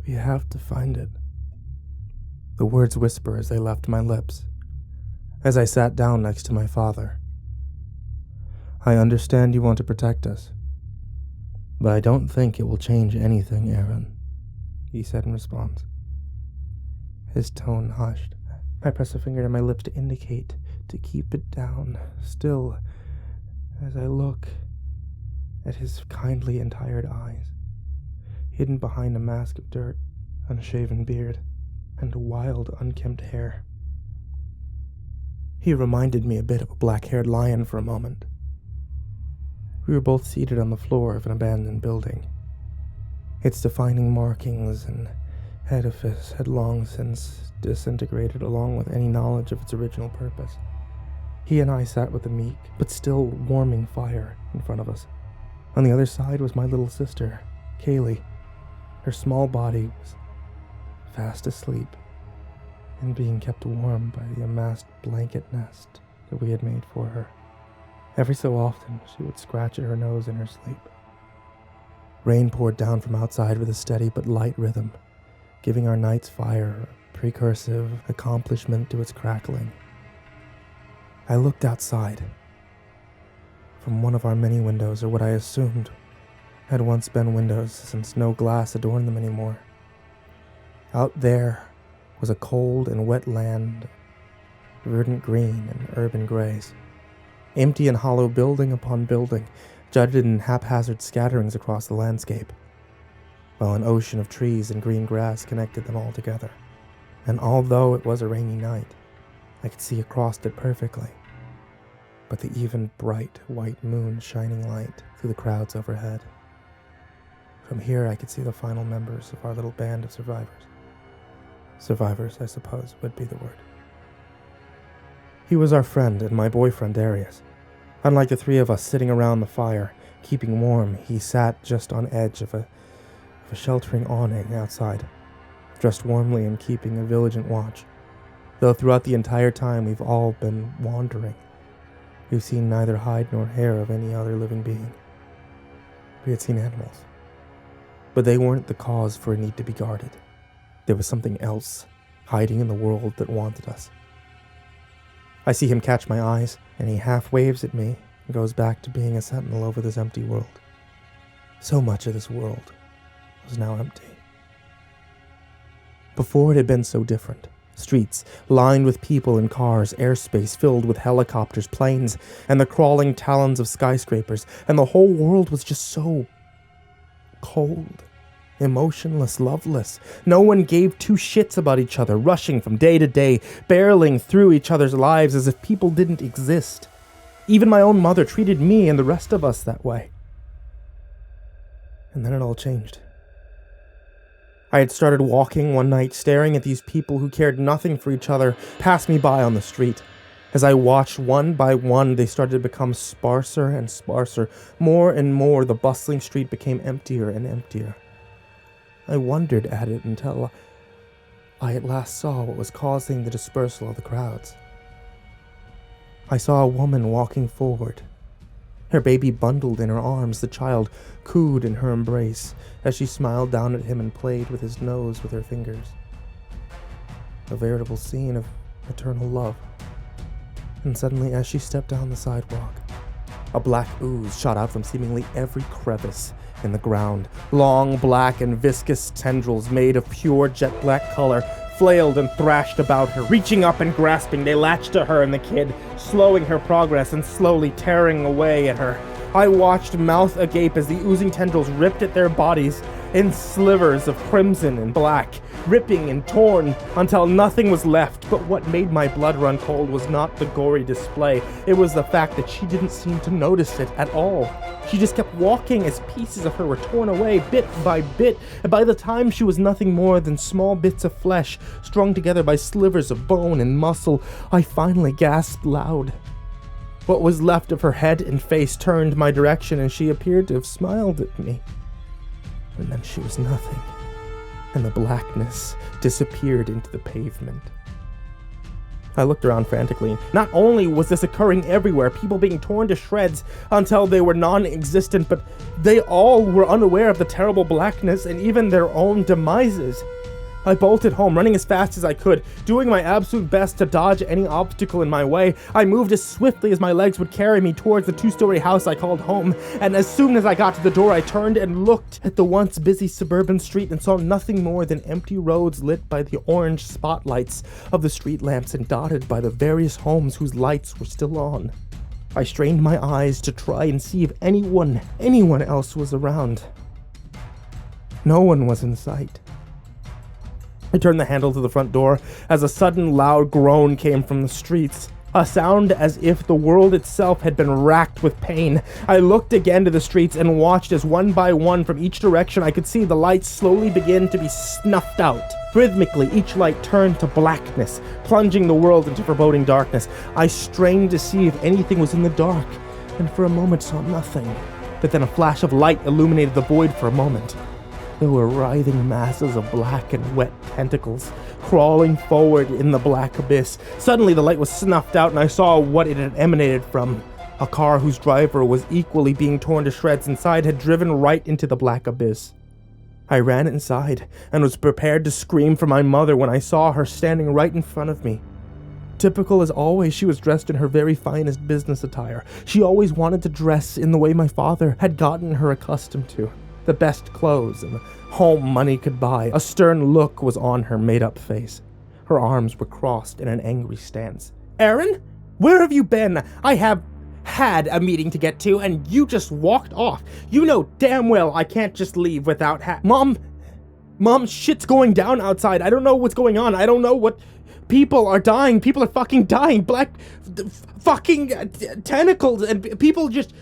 We have to find it. The words whisper as they left my lips, as I sat down next to my father. I understand you want to protect us, but I don't think it will change anything, Aaron, he said in response. His tone hushed. I press a finger to my lips to indicate to keep it down, still, as I look at his kindly and tired eyes, hidden behind a mask of dirt, unshaven beard, and wild, unkempt hair. He reminded me a bit of a black-haired lion for a moment. We were both seated on the floor of an abandoned building. Its defining markings and edifice had long since disintegrated along with any knowledge of its original purpose. He and I sat with a meek, but still warming fire in front of us. On the other side was my little sister, Kaylee. Her small body was fast asleep and being kept warm by the amassed blanket nest that we had made for her. Every so often, she would scratch at her nose in her sleep. Rain poured down from outside with a steady but light rhythm, giving our night's fire a precursive accomplishment to its crackling. I looked outside. From one of our many windows, or what I assumed had once been windows, since no glass adorned them anymore. Out there was a cold and wet land, verdant green and urban grays, empty and hollow building upon building, jutted in haphazard scatterings across the landscape, while an ocean of trees and green grass connected them all together. And although it was a rainy night, I could see across it perfectly, but the even bright white moon shining light through the crowds overhead. From here I could see the final members of our little band of survivors. Survivors, I suppose, would be the word. He was our friend and my boyfriend, Darius. Unlike the three of us sitting around the fire, keeping warm, he sat just on edge of a sheltering awning outside, dressed warmly and keeping a vigilant watch. Though throughout the entire time we've all been wandering, we've seen neither hide nor hair of any other living being. We had seen animals, but they weren't the cause for a need to be guarded. There was something else hiding in the world that wanted us. I see him catch my eyes, and he half waves at me and goes back to being a sentinel over this empty world. So much of this world was now empty. Before it had been so different. Streets lined with people and cars, airspace filled with helicopters, planes, and the crawling talons of skyscrapers, and the whole world was just so cold. Emotionless, loveless. No one gave two shits about each other, rushing from day to day, barreling through each other's lives as if people didn't exist. Even my own mother treated me and the rest of us that way. And then it all changed. I had started walking one night, staring at these people who cared nothing for each other pass me by on the street. As I watched one by one, they started to become sparser and sparser. More and more, the bustling street became emptier and emptier. I wondered at it until I at last saw what was causing the dispersal of the crowds. I saw a woman walking forward, her baby bundled in her arms. The child cooed in her embrace as she smiled down at him and played with his nose with her fingers. A veritable scene of maternal love. And suddenly, as she stepped down the sidewalk, a black ooze shot out from seemingly every crevice in the ground. Long, black, and viscous tendrils made of pure jet black color flailed and thrashed about her. Reaching up and grasping, they latched to her and the kid, slowing her progress and slowly tearing away at her. I watched, mouth agape, as the oozing tendrils ripped at their bodies in slivers of crimson and black, ripping and torn until nothing was left. But what made my blood run cold was not the gory display. It was the fact that she didn't seem to notice it at all. She just kept walking as pieces of her were torn away bit by bit, and by the time she was nothing more than small bits of flesh strung together by slivers of bone and muscle, I finally gasped loud. What was left of her head and face turned my direction, and she appeared to have smiled at me. And then she was nothing, and the blackness disappeared into the pavement. I looked around frantically. Not only was this occurring everywhere, people being torn to shreds until they were non-existent, but they all were unaware of the terrible blackness and even their own demises. I bolted home, running as fast as I could, doing my absolute best to dodge any obstacle in my way. I moved as swiftly as my legs would carry me towards the 2-story house I called home, and as soon as I got to the door, I turned and looked at the once busy suburban street and saw nothing more than empty roads lit by the orange spotlights of the street lamps and dotted by the various homes whose lights were still on. I strained my eyes to try and see if anyone else was around. No one was in sight. I turned the handle to the front door as a sudden loud groan came from the streets. A sound as if the world itself had been racked with pain. I looked again to the streets and watched as one by one from each direction I could see the lights slowly begin to be snuffed out. Rhythmically, each light turned to blackness, plunging the world into foreboding darkness. I strained to see if anything was in the dark, and for a moment saw nothing. But then a flash of light illuminated the void for a moment. There were writhing masses of black and wet tentacles crawling forward in the black abyss. Suddenly the light was snuffed out and I saw what it had emanated from. A car whose driver was equally being torn to shreds inside had driven right into the black abyss. I ran inside and was prepared to scream for my mother when I saw her standing right in front of me. Typical as always, she was dressed in her very finest business attire. She always wanted to dress in the way my father had gotten her accustomed to. The best clothes and home money could buy. A stern look was on her made-up face. Her arms were crossed in an angry stance. "Aaron, where have you been? I have had a meeting to get to, and you just walked off. You know damn well I can't just leave without Mom, shit's going down outside. I don't know what's going on. I don't know what... People are dying. People are fucking dying. Black fucking tentacles and people just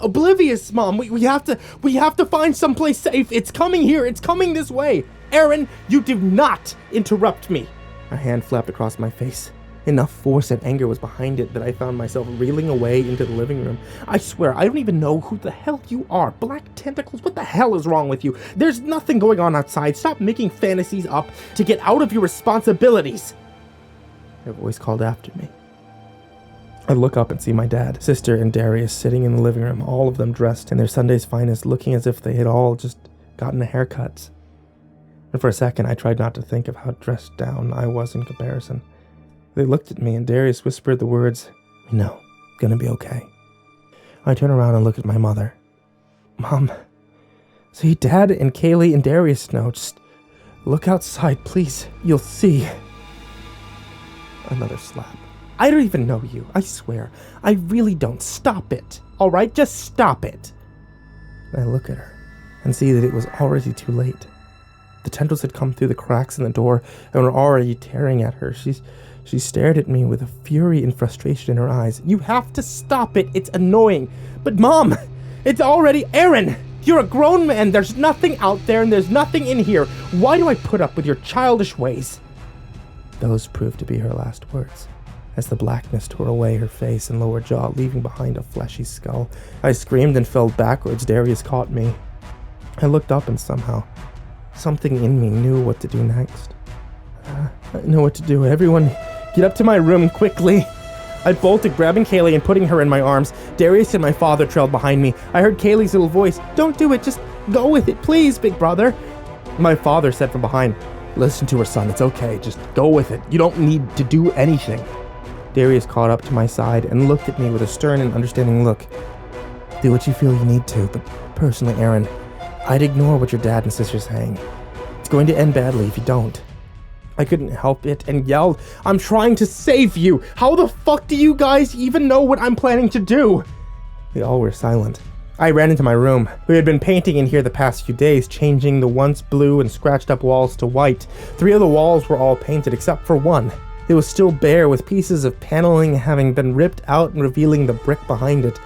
oblivious, Mom. We have to find someplace safe. It's coming here. It's coming this way. Aaron, you do not interrupt me." A hand flapped across my face. Enough force and anger was behind it that I found myself reeling away into the living room. I swear, I don't even know who the hell you are. Black tentacles, what the hell is wrong with you? There's nothing going on outside. Stop making fantasies up to get out of your responsibilities. A voice called after me. I look up and see my dad, sister, and Darius sitting in the living room, all of them dressed in their Sunday's finest, looking as if they had all just gotten haircuts. And for a second, I tried not to think of how dressed down I was in comparison. They looked at me, and Darius whispered the words, "We know, gonna be okay." I turn around and look at my mother. "Mom, see, Dad and Kaylee and Darius know. Just look outside, please. You'll see." Another slap. "I don't even know you, I swear. I really don't. Stop it, all right? Just stop it." I look at her and see that it was already too late. The tendrils had come through the cracks in the door and were already tearing at her. She stared at me with a fury and frustration in her eyes. "You have to stop it. It's annoying." "But Mom, it's already... Aaron, you're a grown man. There's nothing out there and there's nothing in here. Why do I put up with your childish ways?" Those proved to be her last words, as the blackness tore away her face and lower jaw, leaving behind a fleshy skull. I screamed and fell backwards. Darius caught me. I looked up and somehow, something in me knew what to do next. I know what to do. "Everyone, get up to my room, quickly." I bolted, grabbing Kaylee and putting her in my arms. Darius and my father trailed behind me. I heard Kaylee's little voice. "Don't do it, just go with it, please, big brother." My father said from behind, "Listen to her, son. It's okay. Just go with it. You don't need to do anything." Darius caught up to my side and looked at me with a stern and understanding look. "Do what you feel you need to, but personally, Aaron, I'd ignore what your dad and sister's saying. It's going to end badly if you don't." I couldn't help it and yelled, "I'm trying to save you. How the fuck do you guys even know what I'm planning to do?" They all were silent. I ran into my room. We had been painting in here the past few days, changing the once blue and scratched up walls to white. 3 of the walls were all painted except for one. It was still bare, with pieces of paneling having been ripped out and revealing the brick behind it.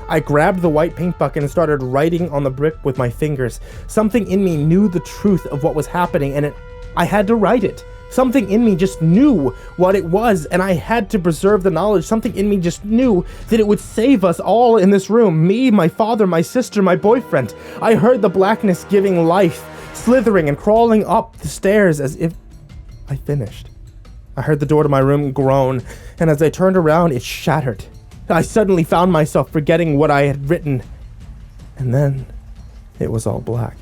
I grabbed the white paint bucket and started writing on the brick with my fingers. Something in me knew the truth of what was happening, and I had to write it. Something in me just knew what it was, and I had to preserve the knowledge. Something in me just knew that it would save us all in this room. Me, my father, my sister, my boyfriend. I heard the blackness giving life, slithering and crawling up the stairs as if I finished. I heard the door to my room groan, and as I turned around, it shattered. I suddenly found myself forgetting what I had written, and then it was all black.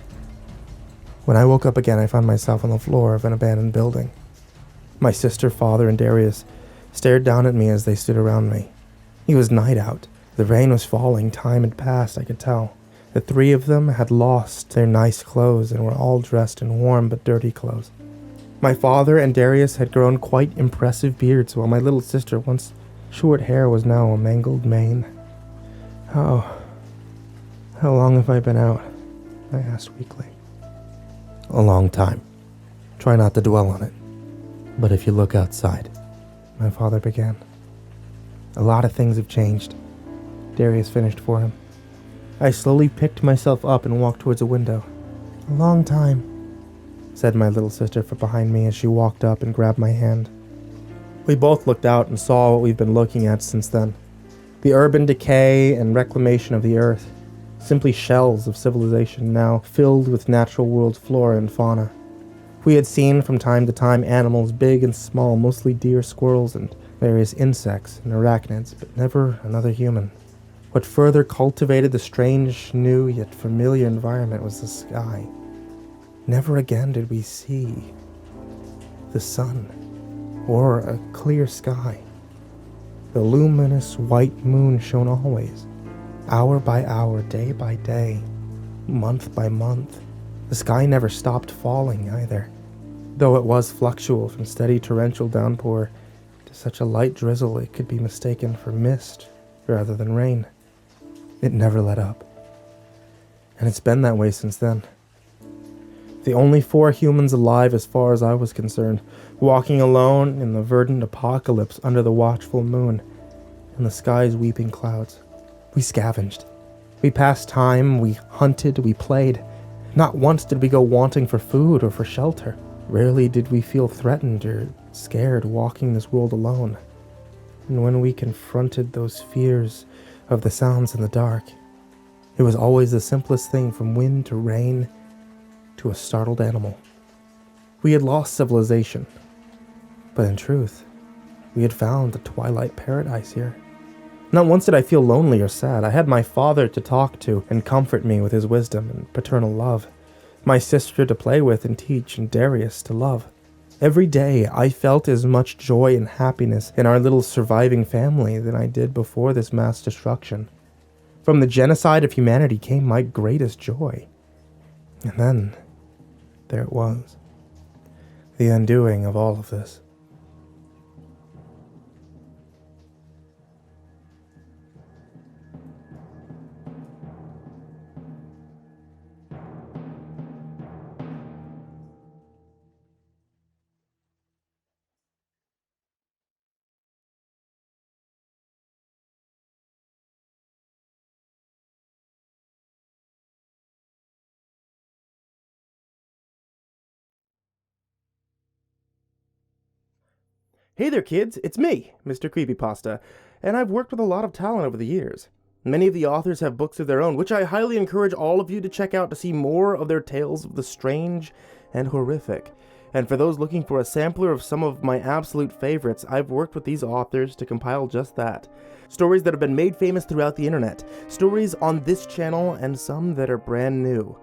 When I woke up again, I found myself on the floor of an abandoned building. My sister, father, and Darius stared down at me as they stood around me. It was night out. The rain was falling. Time had passed, I could tell. The three of them had lost their nice clothes and were all dressed in warm but dirty clothes. My father and Darius had grown quite impressive beards, while my little sister, once short hair, was now a mangled mane. How long have I been out? I asked weakly. A long time. Try not to dwell on it. But if you look outside, my father began. A lot of things have changed. Darius finished for him. I slowly picked myself up and walked towards a window. A long time, said my little sister from behind me as she walked up and grabbed my hand. We both looked out and saw what we've been looking at since then. The urban decay and reclamation of the earth. Simply shells of civilization now filled with natural world flora and fauna. We had seen from time to time animals big and small, mostly deer, squirrels, and various insects and arachnids, but never another human. What further cultivated the strange, new, yet familiar environment was the sky. Never again did we see the sun or a clear sky. The luminous white moon shone always, hour by hour, day by day, month by month. The sky never stopped falling either, though it was fluctual from steady torrential downpour to such a light drizzle it could be mistaken for mist rather than rain. It never let up, and it's been that way since then. The only 4 humans alive as far as I was concerned, walking alone in the verdant apocalypse under the watchful moon and the sky's weeping clouds. We scavenged. We passed time, we hunted, we played. Not once did we go wanting for food or for shelter. Rarely did we feel threatened or scared walking this world alone. And when we confronted those fears of the sounds in the dark, it was always the simplest thing, from wind to rain to a startled animal. We had lost civilization, but in truth, we had found the twilight paradise here. Not once did I feel lonely or sad. I had my father to talk to and comfort me with his wisdom and paternal love, my sister to play with and teach, and Darius to love. Every day I felt as much joy and happiness in our little surviving family than I did before this mass destruction. From the genocide of humanity came my greatest joy. And then, there it was, the undoing of all of this. Hey there kids, it's me, MrCreepyPasta, and I've worked with a lot of talent over the years. Many of the authors have books of their own, which I highly encourage all of you to check out to see more of their tales of the strange and horrific. And for those looking for a sampler of some of my absolute favorites, I've worked with these authors to compile just that. Stories that have been made famous throughout the internet, stories on this channel, and some that are brand new.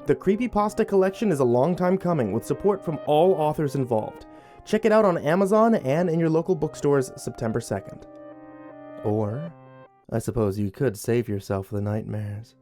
The CreepyPasta collection is a long time coming, with support from all authors involved. Check it out on Amazon and in your local bookstores September 2nd. Or, I suppose you could save yourself the nightmares.